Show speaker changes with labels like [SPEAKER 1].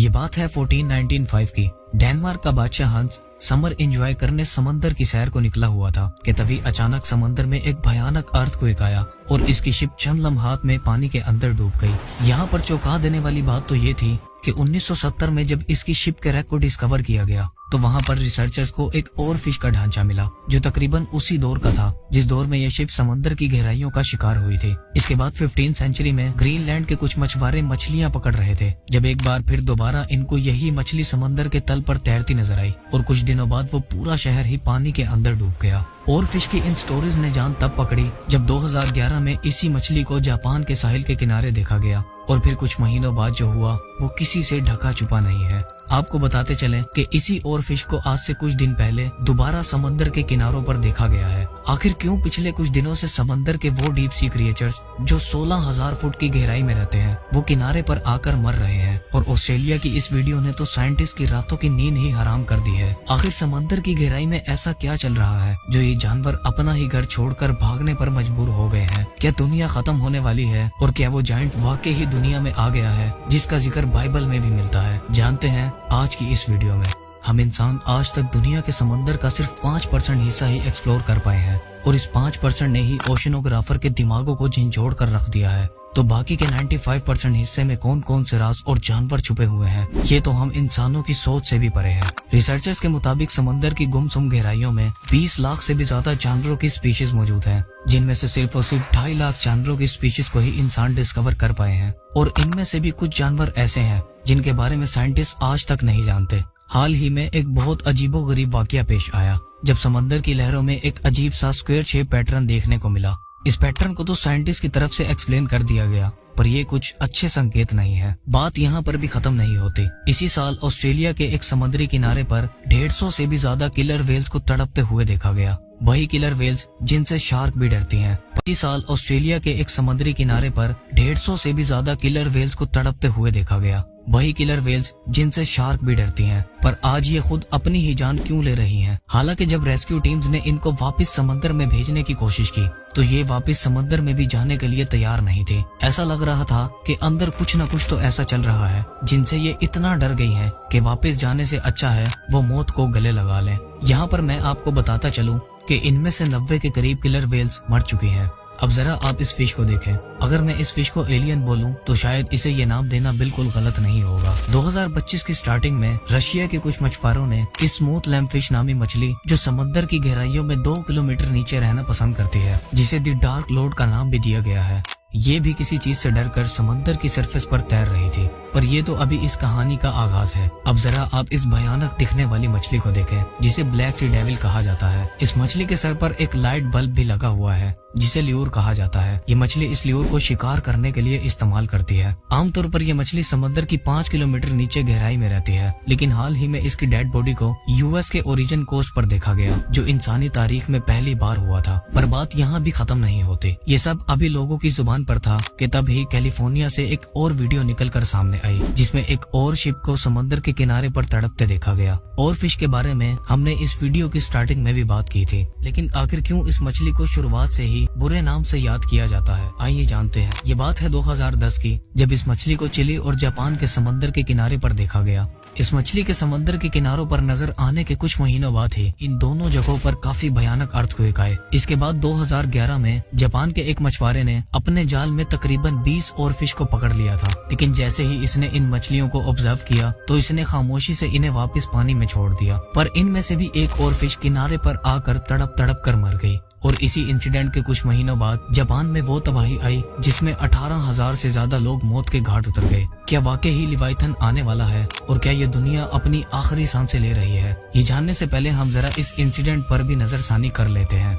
[SPEAKER 1] ये बात है 1495 की। डेनमार्क का बादशाह हंस समर एंजॉय करने समंदर की सैर को निकला हुआ था कि तभी अचानक समंदर में एक भयानक अर्थक्वेक आया और इसकी शिप चंद लम्हात में पानी के अंदर डूब गई। यहाँ पर चौंका देने वाली बात तो ये थी कि 1970 में जब इसकी शिप के रैक को डिस्कवर किया गया तो वहाँ पर रिसर्चर्स को एक और फिश का ढांचा मिला जो तकरीबन उसी दौर का था जिस दौर में यह शिप समंदर की गहराइयों का शिकार हुई थी। इसके बाद 15th सेंचुरी में ग्रीनलैंड के कुछ मछुआरे मछलियां पकड़ रहे थे जब एक बार फिर दोबारा इनको यही मछली समंदर के तल पर तैरती नजर आई और कुछ दिनों बाद वो पूरा शहर ही पानी के अंदर डूब गया। और फिश की इन स्टोरीज ने जान तब पकड़ी जब 2011 में इसी मछली को जापान के साहिल के किनारे देखा गया और फिर कुछ महीनों बाद जो हुआ वो किसी से ढका छुपा नहीं है। आपको बताते चलें कि इसी और फिश को आज से कुछ दिन पहले दोबारा समंदर के किनारों पर देखा गया है। आखिर क्यों पिछले कुछ दिनों से समंदर के वो डीप सी क्रिएचर्स जो 16,000 फुट की गहराई में रहते हैं वो किनारे पर आकर मर रहे हैं और ऑस्ट्रेलिया की इस वीडियो ने तो साइंटिस्ट की रातों की नींद ही हराम कर दी है। आखिर समंदर की गहराई में ऐसा क्या चल रहा है जो ये जानवर अपना ही घर छोड़कर भागने पर मजबूर हो गए हैं? क्या दुनिया खत्म होने वाली है और क्या वो जायंट वाकई ही दुनिया में आ गया है जिसका जिक्र बाइबल में भी मिलता है? जानते हैं आज की इस वीडियो में। हम इंसान आज तक दुनिया के समंदर का सिर्फ 5% हिस्सा ही एक्सप्लोर कर पाए हैं और इस 5% ने ही ओशनोग्राफर के दिमागों को झंझोड़ कर रख दिया है। तो बाकी के 95% हिस्से में कौन कौन से राज और जानवर छुपे हुए हैं ये तो हम इंसानों की सोच से भी परे है। रिसर्चर्स के मुताबिक समंदर की गुमसुम गहराइयों में 20 लाख से भी ज्यादा जानवरों की स्पीशीज मौजूद हैं, जिनमें से सिर्फ और सिर्फ 2.5 लाख जानवरों की स्पीशीज को ही इंसान डिस्कवर कर पाए हैं और इनमें से भी कुछ जानवर ऐसे हैं जिनके बारे में साइंटिस्ट आज तक नहीं जानते। हाल ही में एक बहुत अजीबोगरीब वाकया पेश आया जब समंदर की लहरों में एक अजीब सा स्क्वायर शेप पैटर्न देखने को मिला। इस पैटर्न को तो साइंटिस्ट की तरफ से एक्सप्लेन कर दिया गया पर ये कुछ अच्छे संकेत नहीं है। बात यहाँ पर भी खत्म नहीं होती। इसी साल ऑस्ट्रेलिया के एक समुद्री किनारे पर 150 से भी ज्यादा किलर वेल्स को तड़पते हुए देखा गया। वही किलर वेल्स जिनसे शार्क भी डरती हैं। इसी साल ऑस्ट्रेलिया के एक समुद्री किनारे पर 150 से भी ज्यादा किलर वेल्स को तड़पते हुए देखा गया। वही किलर वेल्स जिनसे शार्क भी डरती हैं। पर आज ये खुद अपनी ही जान क्यों ले रही हैं? हालांकि जब रेस्क्यू टीम्स ने इनको वापस समंदर में भेजने की कोशिश की तो ये वापस समंदर में भी जाने के लिए तैयार नहीं थे। ऐसा लग रहा था कि अंदर कुछ न कुछ तो ऐसा चल रहा है जिनसे ये इतना डर गई हैं कि वापस जाने से अच्छा है वो मौत को गले लगा लें। यहाँ पर मैं आपको बताता चलूं कि इनमें से 90 के करीब किलर वेल्स मर चुकी हैं। अब जरा आप इस फिश को देखें। अगर मैं इस फिश को एलियन बोलूं तो शायद इसे ये नाम देना बिल्कुल गलत नहीं होगा। 2025 की स्टार्टिंग में रशिया के कुछ मछुआरों ने इस स्मूथ लैम्प फिश नामी मछली जो समंदर की गहराइयों में 2 किलोमीटर नीचे रहना पसंद करती है, जिसे द डार्क लॉर्ड का नाम भी दिया गया है, ये भी किसी चीज से डरकर समंदर की सरफेस पर तैर रही थी। पर ये तो अभी इस कहानी का आगाज है। अब जरा आप इस भयानक दिखने वाली मछली को देखें जिसे ब्लैक सी डेविल कहा जाता है। इस मछली के सर पर एक लाइट बल्ब भी लगा हुआ है जिसे ल्यूर कहा जाता है। ये मछली इस ल्यूर को शिकार करने के लिए इस्तेमाल करती है। आमतौर पर यह मछली समंदर की 5 किलोमीटर नीचे गहराई में रहती है, लेकिन हाल ही में इसकी डेड बॉडी को यूएस के ओरिजिन कोस्ट पर देखा गया जो इंसानी तारीख में पहली बार हुआ था। पर बात यहाँ भी खत्म नहीं होती। ये सब अभी लोगों की जुबान पर था कि तभी कैलिफोर्निया से एक और वीडियो निकल कर सामने आई जिसमें एक और शिप को समंदर के किनारे पर तड़पते देखा गया। और फिश के बारे में हमने इस वीडियो की स्टार्टिंग में भी बात की थी, लेकिन आखिर क्यों इस मछली को शुरुआत से ही बुरे नाम से याद किया जाता है? आइए जानते हैं। ये बात है 2010 की जब इस मछली को चिली और जापान के समंदर के किनारे पर देखा गया। इस मछली के समंदर के किनारों पर नजर आने के कुछ महीनों बाद ही इन दोनों जगहों पर काफी भयानक अर्थक्वेक आए। इसके बाद 2011 में जापान के एक मछुआरे ने अपने जाल में तकरीबन 20 और फिश को पकड़ लिया था, लेकिन जैसे ही इसने इन मछलियों को ऑब्जर्व किया तो इसने खामोशी से इन्हें वापस पानी में छोड़ दिया। पर इनमें से भी एक और फिश किनारे पर आकर तड़प तड़प कर मर गई। और इसी इंसिडेंट के कुछ महीनों बाद जापान में वो तबाही आई जिसमें 18,000 से ज्यादा लोग मौत के घाट उतर गए। क्या वाकई ही लिवाइथन आने वाला है और क्या ये दुनिया अपनी आखिरी सांसें ले रही है? ये जानने से पहले हम जरा इस इंसिडेंट पर भी नजरसानी कर लेते हैं।